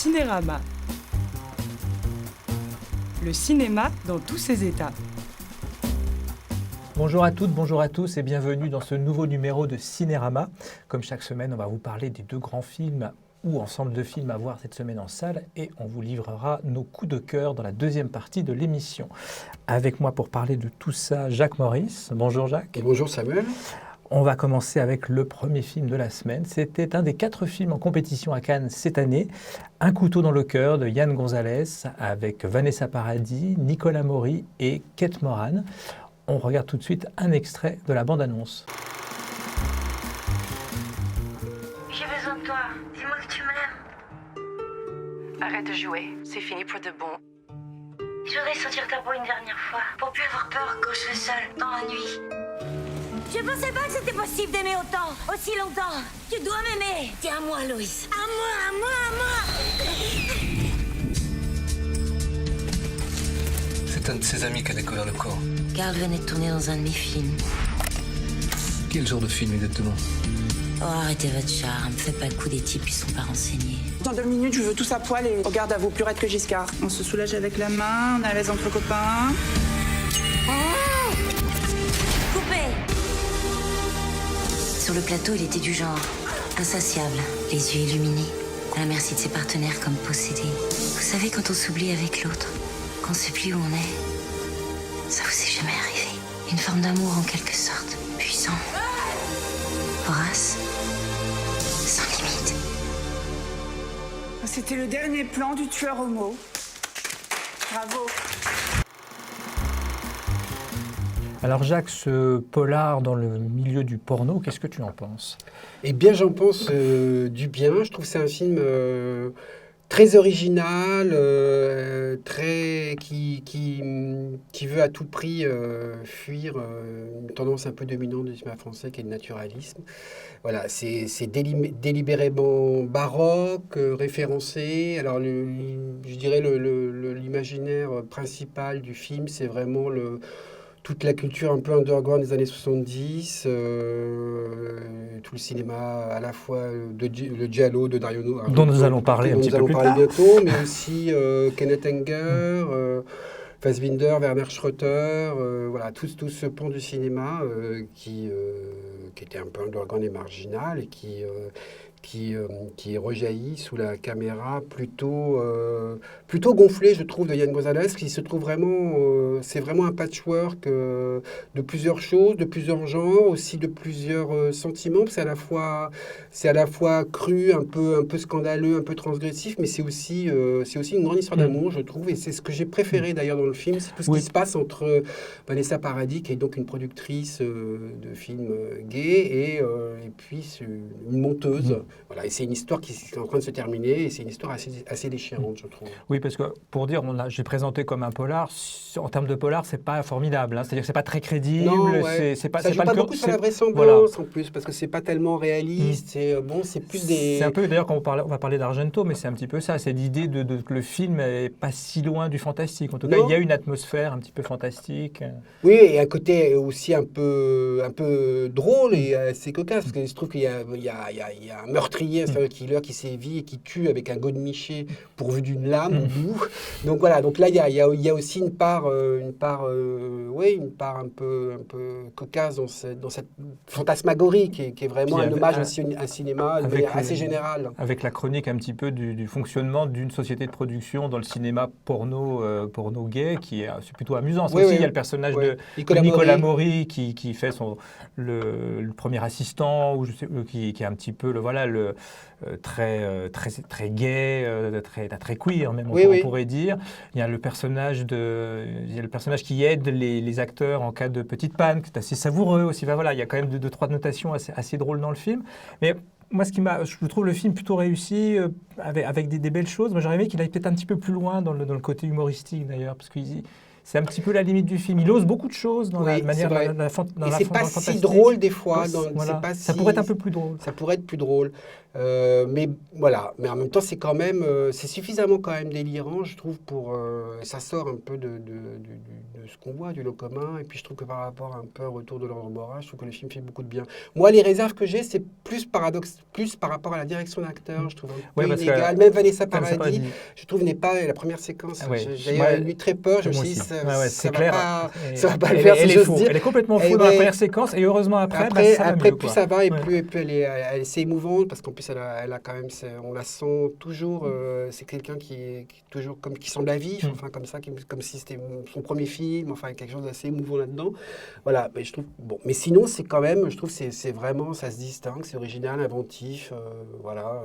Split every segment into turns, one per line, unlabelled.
Cinérama. Le cinéma dans tous ses états.
Bonjour à toutes, bonjour à tous et bienvenue dans ce nouveau numéro de Cinérama. Comme chaque semaine, on va vous parler des deux grands films ou ensemble de films à voir cette semaine en salle et on vous livrera nos coups de cœur dans la deuxième partie de l'émission. Avec moi pour parler de tout ça, Jacques Maurice. Bonjour Jacques.
Et bonjour Samuel.
On va commencer avec le premier film de la semaine. C'était un des 4 films en compétition à Cannes cette année. Un couteau dans le cœur de Yann Gonzalez avec Vanessa Paradis, Nicolas Maury et Kate Moran. On regarde tout de suite un extrait de la bande-annonce.
J'ai besoin de toi. Dis-moi que tu m'aimes.
Arrête de jouer, c'est fini pour de bon.
Je voudrais sentir ta peau une dernière fois, pour plus avoir peur quand je suis seule, dans la nuit. Je pensais pas que c'était possible d'aimer autant, aussi longtemps. Tu dois m'aimer. Tiens à moi, Loïs. À moi, à moi, à moi.
C'est un de ses amis qui a découvert le corps.
Carl venait de tourner dans un de mes films.
Quel genre de film exactement?
Oh, arrêtez votre charme. Faites pas le coup des types qui sont pas renseignés.
Dans 2 minutes, je veux tous à poil et regarde à vous, plus raide que Giscard. On se soulage avec la main, on est à l'aise entre copains.
Coupé. Sur le plateau, il était du genre insatiable, les yeux illuminés, à la merci de ses partenaires comme possédés. Vous savez, quand on s'oublie avec l'autre, qu'on sait plus où on est, ça vous est jamais arrivé. Une forme d'amour en quelque sorte, puissant, vorace, sans limite.
C'était le dernier plan du tueur homo. Bravo.
Alors Jacques, ce polar dans le milieu du porno, qu'est-ce que tu en penses?
Eh bien, j'en pense du bien. Je trouve que c'est un film très original, qui veut à tout prix fuir une tendance un peu dominante du cinéma français qui est le naturalisme. Voilà, c'est délibérément baroque, référencé. Alors, je dirais l'imaginaire principal du film, c'est vraiment toute la culture un peu underground des années 70, tout le cinéma à la fois le giallo de Dario Argento,
dont nous allons parler un petit peu plus tard,
bientôt, mais aussi Kenneth Anger, Fassbinder, Werner Schröter, voilà, tout ce pan du cinéma qui était un peu underground et marginal et qui rejaillit sous la caméra plutôt gonflée, je trouve, de Yann Gonzalez, qui se trouve vraiment, c'est vraiment un patchwork de plusieurs choses, de plusieurs genres, aussi de plusieurs sentiments. C'est à la fois cru, un peu scandaleux, un peu transgressif, mais c'est aussi une grande histoire d'amour, je trouve, et c'est ce que j'ai préféré d'ailleurs dans le film, c'est tout ce qui se passe entre Vanessa Paradis, qui est donc une productrice de films gays, et puis une monteuse. Voilà, et c'est une histoire qui est en train de se terminer, et c'est une histoire assez déchirante, je trouve.
Oui, parce que pour dire, j'ai présenté comme un polar. En termes de polar, c'est pas formidable. Hein. C'est-à-dire que c'est pas très crédible.
Non, ouais. Ça joue pas beaucoup sur la vraisemblance en plus, parce que c'est pas tellement réaliste. C'est plus des.
C'est un peu d'ailleurs quand on va parler d'Argento, mais c'est un petit peu ça. C'est l'idée que le film est pas si loin du fantastique. En tout cas, il y a une atmosphère un petit peu fantastique.
Oui, et un côté aussi un peu drôle et assez cocasse, parce qu'il se trouve qu'il y a un meurtrier, un serial killer qui sévit et qui tue avec un godemiché pourvu d'une lame au bout. Donc voilà, donc là il y a aussi une part un peu cocasse dans cette fantasmagorie qui est vraiment un hommage aussi à un cinéma assez général.
Avec la chronique un petit peu du fonctionnement d'une société de production dans le cinéma porno gay, c'est plutôt amusant. Il y a le personnage de Nicolas Maury qui fait le premier assistant, ou qui est un petit peu très gay, très queer même, on pourrait dire. Il y a le personnage qui aide les acteurs en cas de petite panne, qui est assez savoureux aussi. Voilà, il y a quand même 2-3 notations assez drôles dans le film. Mais moi, je trouve le film plutôt réussi, avec des belles choses. Moi, j'aurais aimé qu'il aille peut-être un petit peu plus loin dans le côté humoristique d'ailleurs, parce que c'est un petit peu la limite du film. Il ose beaucoup de choses dans la manière, dans la
c'est pas si drôle des fois.
Ça pourrait être un peu plus drôle.
Ça pourrait être plus drôle. Mais voilà, mais en même temps, c'est quand même, c'est suffisamment quand même délirant, je trouve, ça sort un peu de ce qu'on voit, du lot commun. Et puis je trouve que par rapport un peu au retour de l'ordre moral, je trouve que le film fait beaucoup de bien. Moi, les réserves que j'ai, c'est plus par rapport à la direction d'acteur. Je trouve un peu inégale. Même Vanessa Paradis, je trouve, n'est pas la première séquence. J'ai eu très peur. Je me suis dit, ça va pas le faire.
Elle est complètement fou dans la première séquence et heureusement après,
plus ça va et plus c'est émouvant parce qu'en plus elle a quand même, on la sent toujours. C'est quelqu'un qui est toujours qui semble à vif, enfin comme ça, comme si c'était son premier film, enfin quelque chose d'assez émouvant là-dedans. Voilà, mais je trouve mais sinon c'est quand même, je trouve c'est vraiment, ça se distingue, c'est original, inventif, voilà,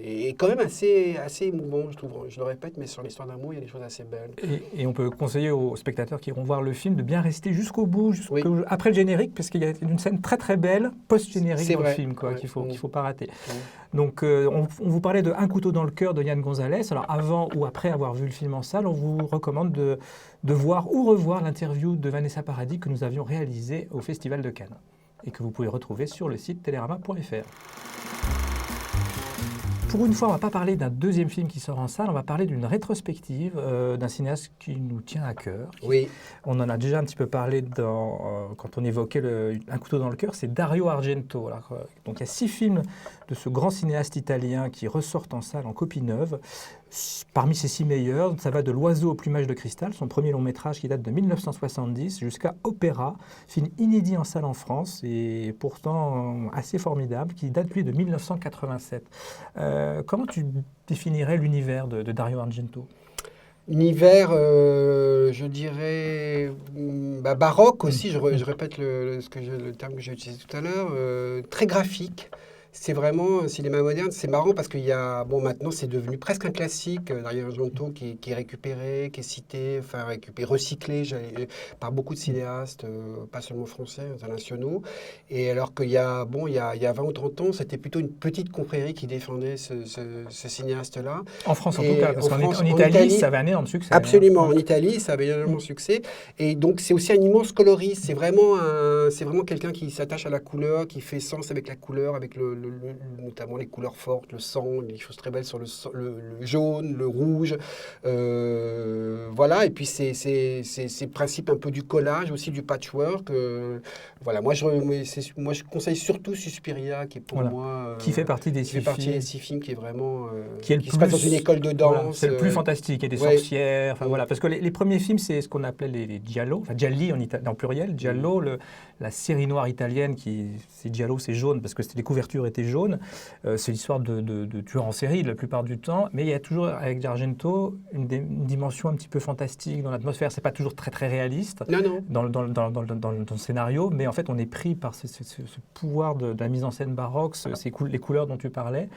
et quand même assez émouvant, je trouve. Je le répète, mais sur l'histoire d'amour, il y a des choses assez belles.
Et on peut conseiller aux spectateurs qui iront voir le film de bien rester jusqu'au bout, après le générique, parce qu'il y a une scène très très belle post-générique dans le film, qu'il faut pas rater. Donc on vous parlait de Un couteau dans le cœur de Yann Gonzalez. Alors avant ou après avoir vu le film en salle, on vous recommande de voir ou revoir l'interview de Vanessa Paradis que nous avions réalisée au Festival de Cannes et que vous pouvez retrouver sur le site telerama.fr. Pour une fois, on ne va pas parler d'un deuxième film qui sort en salle, on va parler d'une rétrospective d'un cinéaste qui nous tient à cœur.
Oui.
On en a déjà un petit peu parlé quand on évoquait Un couteau dans le cœur, c'est Dario Argento. Alors, donc il y a 6 films de ce grand cinéaste italien qui ressortent en salle en copie neuve. Parmi ces 6 meilleurs, ça va de L'Oiseau au plumage de cristal, son premier long métrage qui date de 1970, jusqu'à Opéra, film inédit en salle en France et pourtant assez formidable, qui date lui de 1987. Comment tu définirais l'univers de Dario Argento ?
Univers, je dirais, baroque aussi, je répète le terme que j'ai utilisé tout à l'heure, très graphique. C'est vraiment un cinéma moderne. C'est marrant parce qu'il y a... maintenant, c'est devenu presque un classique, Dario Argento, qui est récupéré, qui est cité, recyclé par beaucoup de cinéastes, pas seulement français, internationaux. Et alors qu'il y a 20 ou 30 ans, c'était plutôt une petite confrérie qui défendait ce cinéaste-là.
En France, en tout cas, parce qu'en Italie, ça avait un énorme succès.
Absolument, en Italie, ça avait un énorme succès. Et donc, c'est aussi un immense coloriste. C'est vraiment quelqu'un qui s'attache à la couleur, qui fait sens avec la couleur, avec notamment les couleurs fortes, le sang, des choses très belles sur le jaune, le rouge. Voilà, et puis c'est le principe un peu du collage, aussi du patchwork. Voilà, moi je conseille surtout Suspiria, qui est pour moi...
qui fait partie des 6
films, qui est vraiment...
qui
se passe dans une école de danse.
Voilà, c'est le plus fantastique, il y a des sorcières, voilà, parce que les premiers films, c'est ce qu'on appelait les giallo, enfin gialli en pluriel, giallo, la série noire italienne, c'est giallo, c'est jaune, parce que les couvertures étaient jaunes. C'est l'histoire de tueurs en série la plupart du temps, mais il y a toujours, avec Argento, une dimension un petit peu fantastique dans l'atmosphère. C'est pas toujours très très réaliste dans le scénario, mais en fait on est pris par ce pouvoir de la mise en scène baroque, les couleurs dont tu parlais.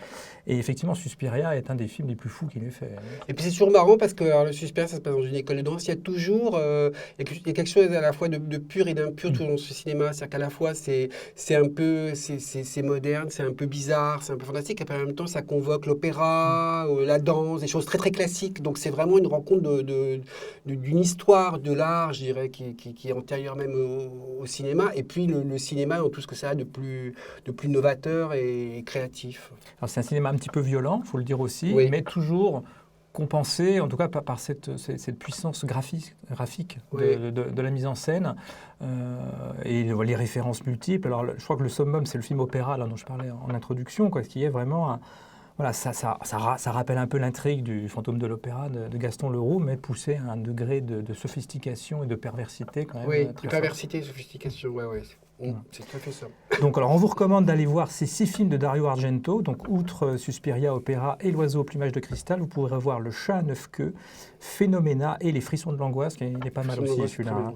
Et effectivement, Suspiria est un des films les plus fous qu'il ait fait.
Et puis c'est toujours marrant parce que le Suspiria, ça se passe dans une école de danse. Il y a toujours il y a quelque chose à la fois de pur et d'impur tout dans ce cinéma. C'est-à-dire qu'à la fois c'est un peu c'est moderne, c'est un peu bizarre, c'est un peu fantastique. Et puis en même temps, ça convoque l'opéra, la danse, des choses très très classiques. Donc c'est vraiment une rencontre d'une histoire de l'art, je dirais, qui est antérieure même au cinéma. Et puis le cinéma dans tout ce que ça a de plus novateur et créatif.
Alors c'est un cinéma un petit peu violent, il faut le dire aussi, mais toujours compensé, en tout cas par cette puissance graphique de la mise en scène et les références multiples. Alors je crois que le summum, c'est le film Opéra, là, dont je parlais en introduction, qui est vraiment... Voilà, ça rappelle un peu l'intrigue du Fantôme de l'Opéra de Gaston Leroux, mais poussé à un degré de sophistication et de perversité quand même.
Oui, de perversité et sophistication, ouais. C'est tout à fait ça.
Donc, alors, on vous recommande d'aller voir ces 6 films de Dario Argento. Donc, outre Suspiria, Opéra et L'Oiseau au plumage de cristal, vous pourrez revoir Le Chat à 9 queues, Phénoména et Les frissons de l'angoisse, qui est pas mal aussi celui-là,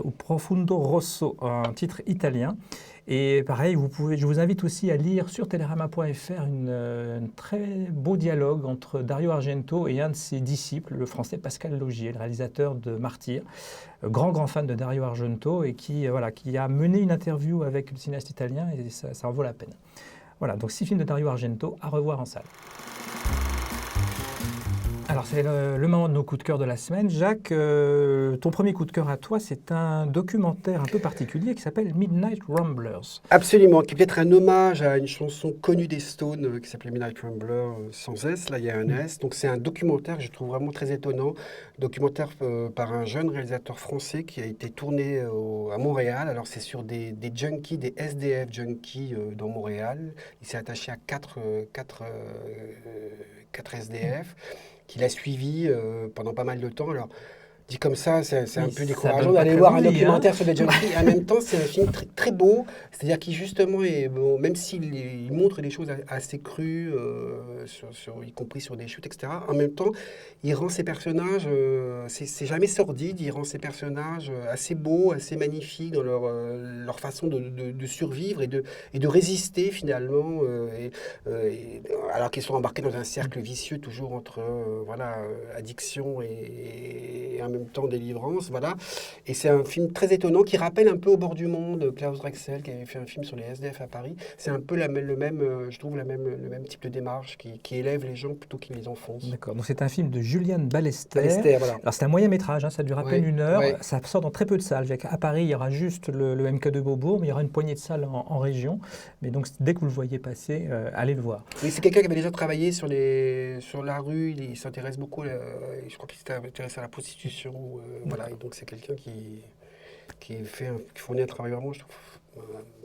ou Profondo Rosso, un titre italien. Et pareil, je vous invite aussi à lire sur telerama.fr un très beau dialogue entre Dario Argento et un de ses disciples, le français Pascal Laugier, le réalisateur de Martyr, grand fan de Dario Argento et qui a mené une interview avec le cinéaste italien et ça en vaut la peine. Voilà, donc 6 films de Dario Argento à revoir en salle. Alors Alors, c'est le moment de nos coups de cœur de la semaine. Jacques, ton premier coup de cœur à toi, c'est un documentaire un peu particulier qui s'appelle Midnight Ramblers.
Absolument, qui est peut-être un hommage à une chanson connue des Stones qui s'appelait Midnight Rambler, sans S, là il y a un S. Donc c'est un documentaire que je trouve vraiment très étonnant, documentaire par un jeune réalisateur français qui a été tourné à Montréal. Alors c'est sur des junkies, des SDF junkies dans Montréal. Il s'est attaché à quatre SDF qu'il a suivis pendant pas mal de temps. Alors, dit comme ça, c'est un peu décourageant d'aller voir un documentaire sur des junkies. En même temps, c'est un film très, très beau. C'est-à-dire qu'il, justement, même s'il montre des choses assez crues, y compris sur des chutes, etc., en même temps, il rend ses personnages, c'est jamais sordide, il rend ses personnages assez beaux, assez magnifiques dans leur façon de survivre et de résister, finalement, alors qu'ils sont embarqués dans un cercle vicieux, toujours entre addiction et en même temps délivrance, voilà. Et c'est un film très étonnant qui rappelle un peu Au bord du monde, Klaus Drexel, qui avait fait un film sur les SDF à Paris. C'est un peu le même type de démarche qui élève les gens plutôt qu'il les enfonce.
D'accord, donc c'est un film de Julian Ballester.
Voilà.
Alors c'est un moyen métrage, ça dure à peine 1 heure,
ouais.
Ça sort dans très peu de salles. À Paris, il y aura juste le MK de Beaubourg, mais il y aura une poignée de salles en région. Mais donc dès que vous le voyez passer, allez le voir.
Oui, c'est quelqu'un qui avait déjà travaillé sur la rue, il s'intéresse beaucoup, je crois qu'il s'était intéressé à la prostitution. Voilà, et donc c'est quelqu'un qui fournit un travail vraiment, je trouve,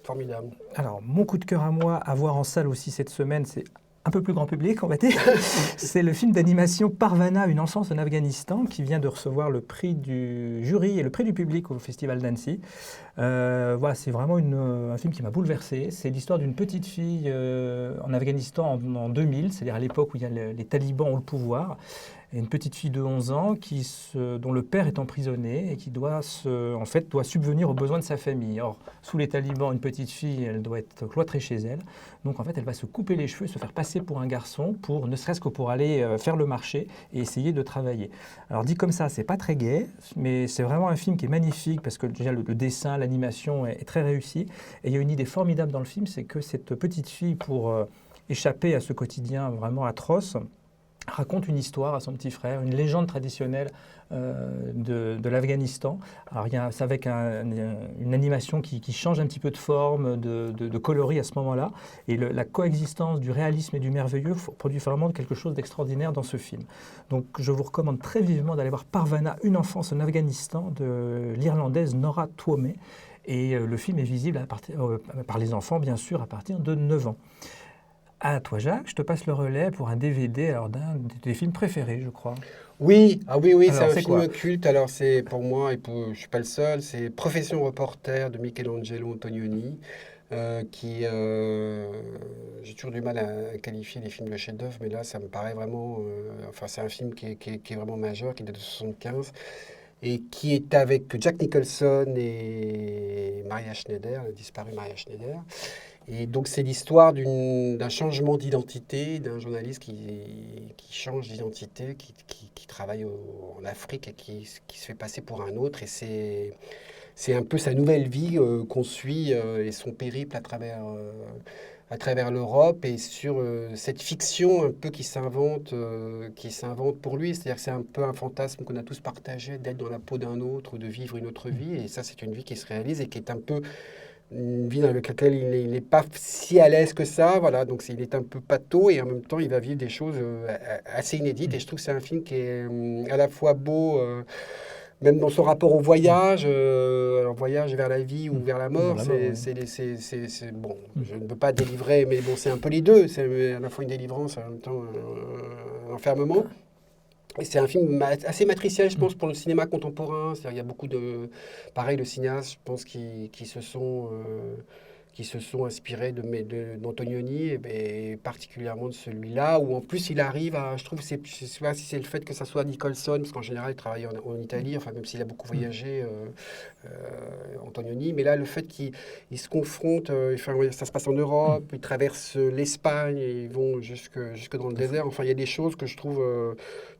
formidable.
Alors, mon coup de cœur à moi, à voir en salle aussi cette semaine, c'est un peu plus grand public, on va dire. C'est le film d'animation Parvana, une enfance en Afghanistan, qui vient de recevoir le prix du jury et le prix du public au Festival d'Annecy. Voilà, c'est vraiment un film qui m'a bouleversé. C'est l'histoire d'une petite fille en Afghanistan en 2000, c'est-à-dire à l'époque où il y a les talibans ont le pouvoir. Et une petite fille de 11 ans dont le père est emprisonné et qui doit subvenir aux besoins de sa famille. Or, sous les talibans, une petite fille, elle doit être cloîtrée chez elle. Donc, en fait, elle va se couper les cheveux, se faire passer pour un garçon, ne serait-ce que pour aller faire le marché et essayer de travailler. Alors, dit comme ça, c'est pas très gai, mais c'est vraiment un film qui est magnifique parce que déjà, le dessin, l'animation est très réussi. Et il y a une idée formidable dans le film, c'est que cette petite fille, pour échapper à ce quotidien vraiment atroce, raconte une histoire à son petit frère, une légende traditionnelle de l'Afghanistan. Alors, c'est avec une animation qui change un petit peu de forme, de coloris à ce moment-là. Et la coexistence du réalisme et du merveilleux produit vraiment quelque chose d'extraordinaire dans ce film. Donc, je vous recommande très vivement d'aller voir Parvana, une enfance en Afghanistan, de l'Irlandaise Nora Twomey. Et le film est visible par les enfants, bien sûr, à partir de 9 ans. À toi, Jacques, je te passe le relais pour un DVD d'un de tes films préférés, je crois.
Oui, oui,
alors,
c'est un film culte. Alors, c'est pour moi, je ne suis pas le seul, c'est Profession reporter de Michelangelo Antonioni, j'ai toujours du mal à qualifier les films de chef-d'œuvre, mais là, ça me paraît vraiment... c'est un film qui est vraiment majeur, qui date de 1975, et qui est avec Jack Nicholson et Maria Schneider, la disparue Maria Schneider. Et donc, c'est l'histoire d'un changement d'identité, d'un journaliste qui change d'identité, qui travaille en Afrique et qui se fait passer pour un autre. Et c'est un peu sa nouvelle vie qu'on suit et son périple à travers l'Europe et sur cette fiction un peu qui s'invente pour lui. C'est-à-dire que c'est un peu un fantasme qu'on a tous partagé, d'être dans la peau d'un autre ou de vivre une autre vie. Et ça, c'est une vie qui se réalise et qui est un peu... une vie avec laquelle il n'est pas si à l'aise que ça, voilà, donc il est un peu pâteau et en même temps il va vivre des choses assez inédites et je trouve que c'est un film qui est à la fois beau, même dans son rapport au voyage, alors voyage vers la vie ou vers la mort, c'est bon, je ne veux pas délivrer, mais bon, c'est un peu les deux, c'est à la fois une délivrance, en même temps un enfermement. Et c'est un film assez matriciel, je pense, pour le cinéma contemporain. C'est-à-dire, il y a beaucoup de... Pareil, de cinéastes, je pense, qui se sont inspirés d'Antonioni, et particulièrement de celui-là, où en plus il arrive à... Je trouve, je ne sais pas si c'est le fait que ça soit Nicholson, parce qu'en général, il travaille en Italie, enfin, même s'il a beaucoup voyagé, Antonioni, mais là, le fait qu'il se confronte, ça se passe en Europe, ils traversent l'Espagne, et ils vont jusque dans le désert. Enfin, il y a des choses que je trouve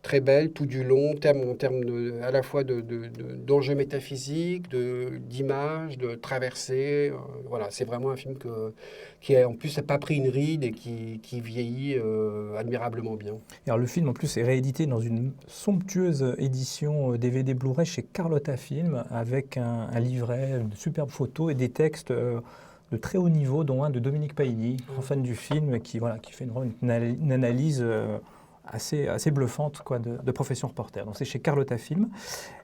très belles tout du long, en termes à la fois d'enjeux métaphysiques, d'images, de traversées. Voilà, c'est vraiment vraiment un film qui a en plus n'a pas pris une ride et qui vieillit admirablement bien.
Et alors le film en plus est réédité dans une somptueuse édition DVD Blu-ray chez Carlotta Film avec un livret, de superbes photos et des textes de très haut niveau, dont un de Dominique Pailly, grand fan du film, qui fait une analyse assez bluffante de profession reporter. Donc c'est chez Carlotta Film.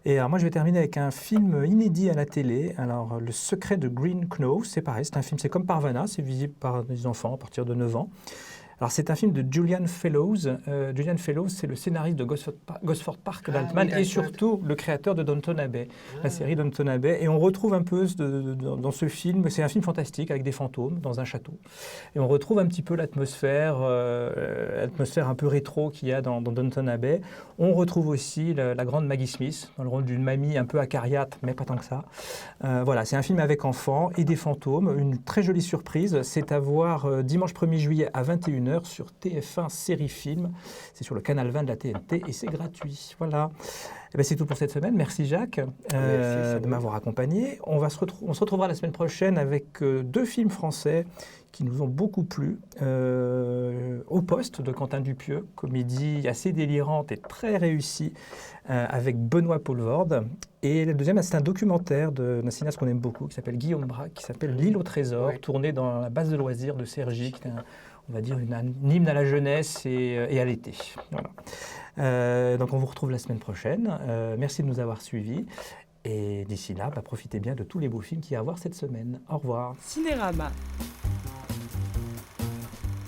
Et alors moi je vais terminer avec un film inédit à la télé. Alors Le secret de Green Knowe, c'est pareil, c'est comme Parvana, c'est visible par des enfants à partir de 9 ans. Alors c'est un film de Julian Fellows. Julian Fellows, c'est le scénariste de Gosford Park d'Altman et surtout le créateur de Downton Abbey, la série Downton Abbey. Et on retrouve un peu dans ce film, c'est un film fantastique avec des fantômes dans un château. Et on retrouve un petit peu l'atmosphère un peu rétro qu'il y a dans Downton Abbey. On retrouve aussi la grande Maggie Smith dans le rôle d'une mamie un peu acariâtre, mais pas tant que ça. Voilà, c'est un film avec enfants et des fantômes. Une très jolie surprise, c'est à voir dimanche 1er juillet à 21h sur TF1 Série Film. C'est sur le canal 20 de la TNT et c'est gratuit. Voilà. Et bien, c'est tout pour cette semaine. Merci Jacques de m'avoir accompagné. On se retrouvera la semaine prochaine avec 2 films français qui nous ont beaucoup plu. Au poste de Quentin Dupieux, comédie assez délirante et très réussie avec Benoît Poelvoorde. Et le deuxième, c'est un documentaire d'un cinéaste qu'on aime beaucoup qui s'appelle Guillaume Braque, qui s'appelle L'île au trésor, tourné dans la base de loisirs de Cergy, qui est on va dire un hymne à la jeunesse et à l'été. Voilà. Donc on vous retrouve la semaine prochaine. Merci de nous avoir suivis. Et d'ici là, profitez bien de tous les beaux films qu'il y a à voir cette semaine. Au revoir.
Cinérama.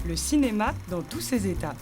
Le cinéma dans tous ses états.